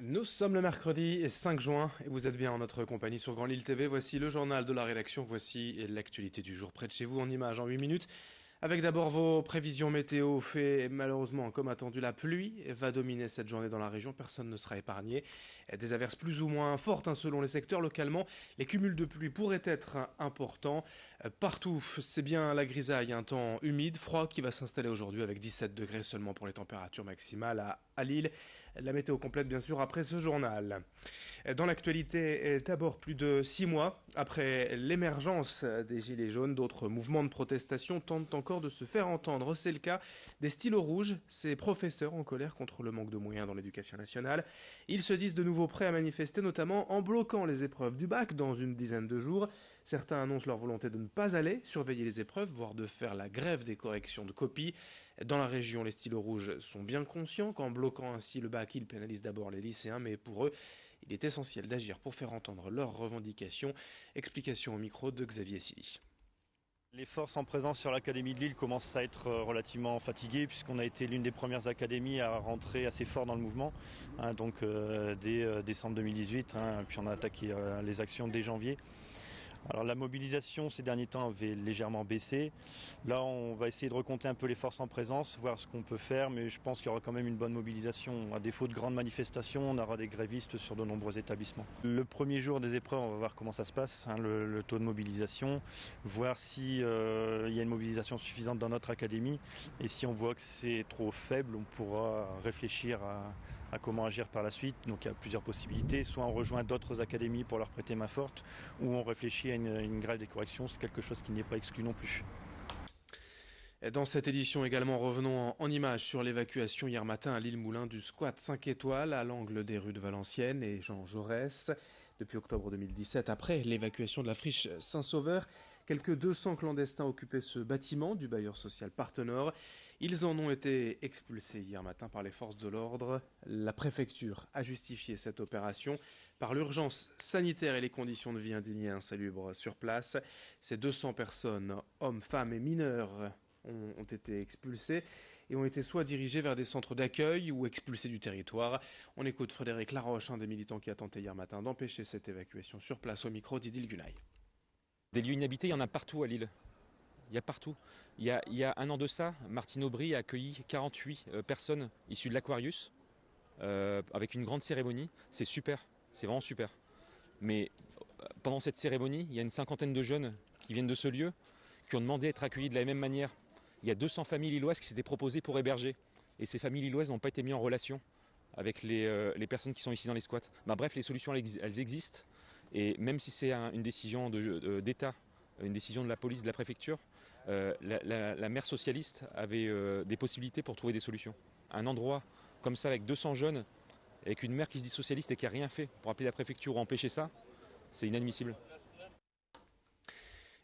Nous sommes le mercredi 5 juin et vous êtes bien en notre compagnie sur Grand Lille TV. Voici le journal de la rédaction, voici l'actualité du jour près de chez vous en images en 8 minutes. Avec d'abord vos prévisions météo, fait malheureusement comme attendu la pluie va dominer cette journée dans la région, personne ne sera épargné. Des averses plus ou moins fortes selon les secteurs localement, les cumuls de pluie pourraient être importants. Partout, c'est bien la grisaille, un temps humide, froid qui va s'installer aujourd'hui avec 17 degrés seulement pour les températures maximales à Lille. La météo complète bien sûr après ce journal. Dans l'actualité, d'abord plus de 6 mois après l'émergence des Gilets jaunes, d'autres mouvements de protestation tentent encore de se faire entendre. C'est le cas des stylos rouges, ces professeurs en colère contre le manque de moyens dans l'éducation nationale. Ils se disent de nouveau prêts à manifester, notamment en bloquant les épreuves du bac dans une dizaine de jours. Certains annoncent leur volonté de ne pas aller surveiller les épreuves, voire de faire la grève des corrections de copies. Dans la région, les stylos rouges sont bien conscients qu'en bloquant ainsi le bac, ils pénalisent d'abord les lycéens, mais pour eux, il est essentiel d'agir pour faire entendre leurs revendications. Explication au micro de Xavier Silly. Les forces en présence sur l'Académie de Lille commencent à être relativement fatiguées puisqu'on a été l'une des premières académies à rentrer assez fort dans le mouvement, dès décembre 2018, puis on a attaqué les actions dès janvier. Alors la mobilisation ces derniers temps avait légèrement baissé. Là on va essayer de recompter un peu les forces en présence, voir ce qu'on peut faire, mais je pense qu'il y aura quand même une bonne mobilisation. À défaut de grandes manifestations, on aura des grévistes sur de nombreux établissements. Le premier jour des épreuves, on va voir comment ça se passe, le taux de mobilisation, voir si y a une mobilisation suffisante dans notre académie, et si on voit que c'est trop faible, on pourra réfléchir à comment agir par la suite. Donc il y a plusieurs possibilités, soit on rejoint d'autres académies pour leur prêter main forte, ou on réfléchit à une grève des corrections, c'est quelque chose qui n'est pas exclu non plus. Dans cette édition également, revenons en images sur l'évacuation hier matin à Lille-Moulin du squat 5 étoiles à l'angle des rues de Valenciennes et Jean Jaurès. Depuis octobre 2017, après l'évacuation de la friche Saint-Sauveur, quelques 200 clandestins occupaient ce bâtiment du bailleur social Partenord. Ils en ont été expulsés hier matin par les forces de l'ordre. La préfecture a justifié cette opération par l'urgence sanitaire et les conditions de vie indignes et insalubres sur place. Ces 200 personnes, hommes, femmes et mineurs, ont été expulsés et ont été soit dirigés vers des centres d'accueil ou expulsés du territoire. On écoute Frédéric Laroche, un des militants qui a tenté hier matin d'empêcher cette évacuation sur place au micro d'Idil Gunay. Des lieux inhabités, il y en a partout à Lille. Il y a partout. Il y a un an de ça, Martine Aubry a accueilli 48 personnes issues de l'Aquarius avec une grande cérémonie. C'est super, c'est vraiment super. Mais pendant cette cérémonie, il y a une cinquantaine de jeunes qui viennent de ce lieu, qui ont demandé à être accueillis de la même manière. Il y a 200 familles lilloises qui s'étaient proposées pour héberger. Et ces familles lilloises n'ont pas été mises en relation avec les personnes qui sont ici dans les squats. Bref, les solutions elles existent. Et même si c'est une décision d'État, une décision de la police, de la préfecture, la maire socialiste avait des possibilités pour trouver des solutions. Un endroit comme ça avec 200 jeunes, avec une maire qui se dit socialiste et qui n'a rien fait pour appeler la préfecture ou empêcher ça, c'est inadmissible.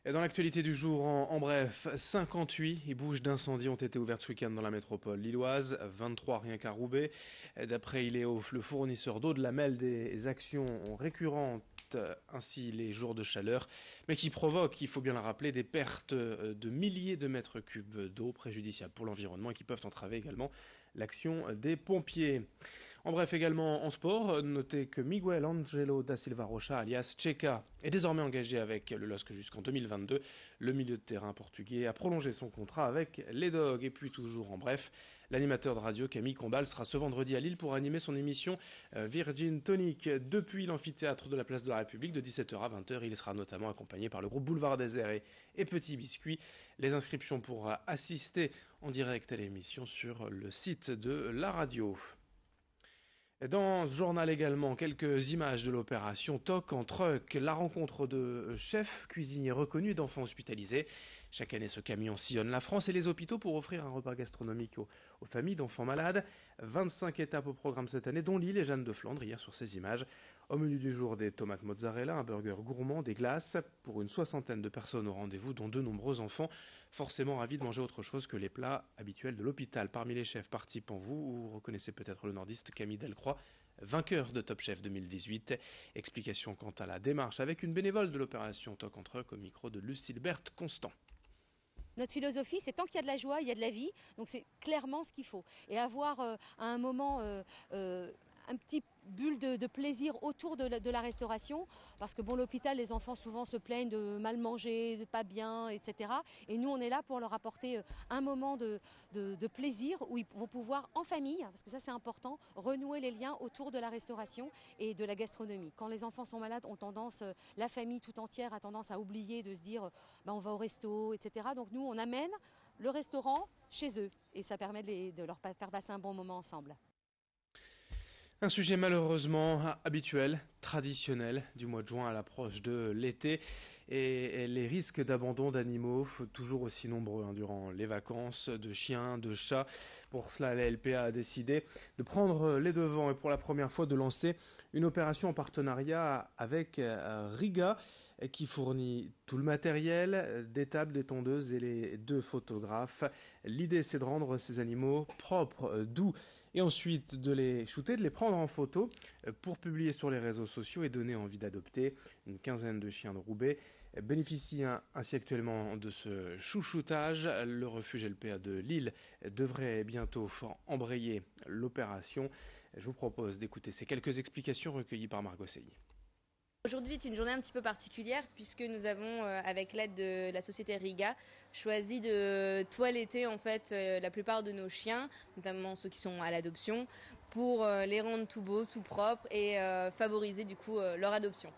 Et dans l'actualité du jour, en bref, 58 bouches d'incendie ont été ouvertes ce week-end dans la métropole lilloise, 23 rien qu'à Roubaix. D'après Iléo, le fournisseur d'eau de la mêle des actions récurrentes ainsi les jours de chaleur, mais qui provoquent, il faut bien le rappeler, des pertes de milliers de mètres cubes d'eau préjudiciables pour l'environnement et qui peuvent entraver également l'action des pompiers. En bref, également en sport, notez que Miguel Angelo da Silva Rocha, alias Checa, est désormais engagé avec le LOSC jusqu'en 2022. Le milieu de terrain portugais a prolongé son contrat avec les Dogs. Et puis toujours en bref, l'animateur de radio Camille Combal sera ce vendredi à Lille pour animer son émission Virgin Tonic depuis l'amphithéâtre de la place de la République de 17h à 20h. Il sera notamment accompagné par le groupe Boulevard Désert et Petit Biscuit. Les inscriptions pour assister en direct à l'émission sur le site de la radio. Dans ce journal également, quelques images de l'opération Toc en truck, la rencontre de chefs cuisiniers reconnus d'enfants hospitalisés. Chaque année, ce camion sillonne la France et les hôpitaux pour offrir un repas gastronomique aux familles d'enfants malades. 25 étapes au programme cette année, dont Lille et Jeanne de Flandre, hier sur ces images. Au menu du jour, des tomates mozzarella, un burger gourmand, des glaces, pour une soixantaine de personnes au rendez-vous, dont de nombreux enfants, forcément ravis de manger autre chose que les plats habituels de l'hôpital. Parmi les chefs participants, vous reconnaissez peut-être le nordiste Camille Delcroix, vainqueur de Top Chef 2018. Explication quant à la démarche avec une bénévole de l'opération Toc en truck au micro de Lucilberte Constant. Notre philosophie, c'est tant qu'il y a de la joie, il y a de la vie, donc c'est clairement ce qu'il faut. Et avoir à un moment un petit bulle de plaisir autour de la restauration, parce que bon, l'hôpital, les enfants souvent se plaignent de mal manger, de pas bien, etc. Et nous, on est là pour leur apporter un moment de plaisir où ils vont pouvoir, en famille, parce que ça c'est important, renouer les liens autour de la restauration et de la gastronomie. Quand les enfants sont malades, la famille tout entière a tendance à oublier de se dire on va au resto, etc. Donc nous, on amène le restaurant chez eux et ça permet de leur faire passer un bon moment ensemble. Un sujet malheureusement habituel, traditionnel du mois de juin à l'approche de l'été et les risques d'abandon d'animaux toujours aussi nombreux durant les vacances, de chiens, de chats. Pour cela, la LPA a décidé de prendre les devants et pour la première fois de lancer une opération en partenariat avec Riga qui fournit tout le matériel, des tables, des tondeuses et les 2 photographes. L'idée c'est de rendre ces animaux propres, doux et ensuite de les shooter, de les prendre en photo pour publier sur les réseaux sociaux et donner envie d'adopter. Une quinzaine de chiens de Roubaix bénéficient ainsi actuellement de ce chouchoutage. Le refuge LPA de Lille devrait bientôt embrayer l'opération. Je vous propose d'écouter ces quelques explications recueillies par Margot Seilly. Aujourd'hui est une journée un petit peu particulière puisque nous avons, avec l'aide de la société Riga, choisi de toiletter en fait la plupart de nos chiens, notamment ceux qui sont à l'adoption, pour les rendre tout beaux, tout propres et favoriser du coup leur adoption.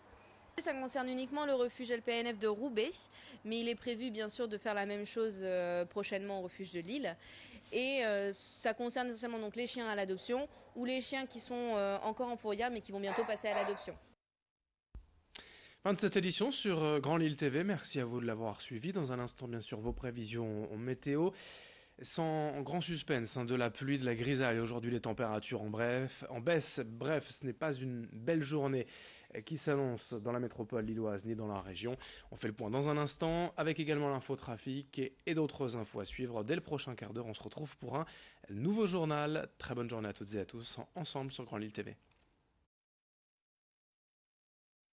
Ça concerne uniquement le refuge LPNF de Roubaix, mais il est prévu bien sûr de faire la même chose prochainement au refuge de Lille. Et ça concerne essentiellement donc les chiens à l'adoption ou les chiens qui sont encore en fourrière mais qui vont bientôt passer à l'adoption. Fin de cette édition sur Grand Lille TV. Merci à vous de l'avoir suivi. Dans un instant, bien sûr, vos prévisions météo. Sans grand suspense, de la pluie, de la grisaille. Aujourd'hui, les températures en baisse. Bref, ce n'est pas une belle journée qui s'annonce dans la métropole lilloise ni dans la région. On fait le point dans un instant avec également l'infotrafic et d'autres infos à suivre. Dès le prochain quart d'heure, on se retrouve pour un nouveau journal. Très bonne journée à toutes et à tous ensemble sur Grand Lille TV.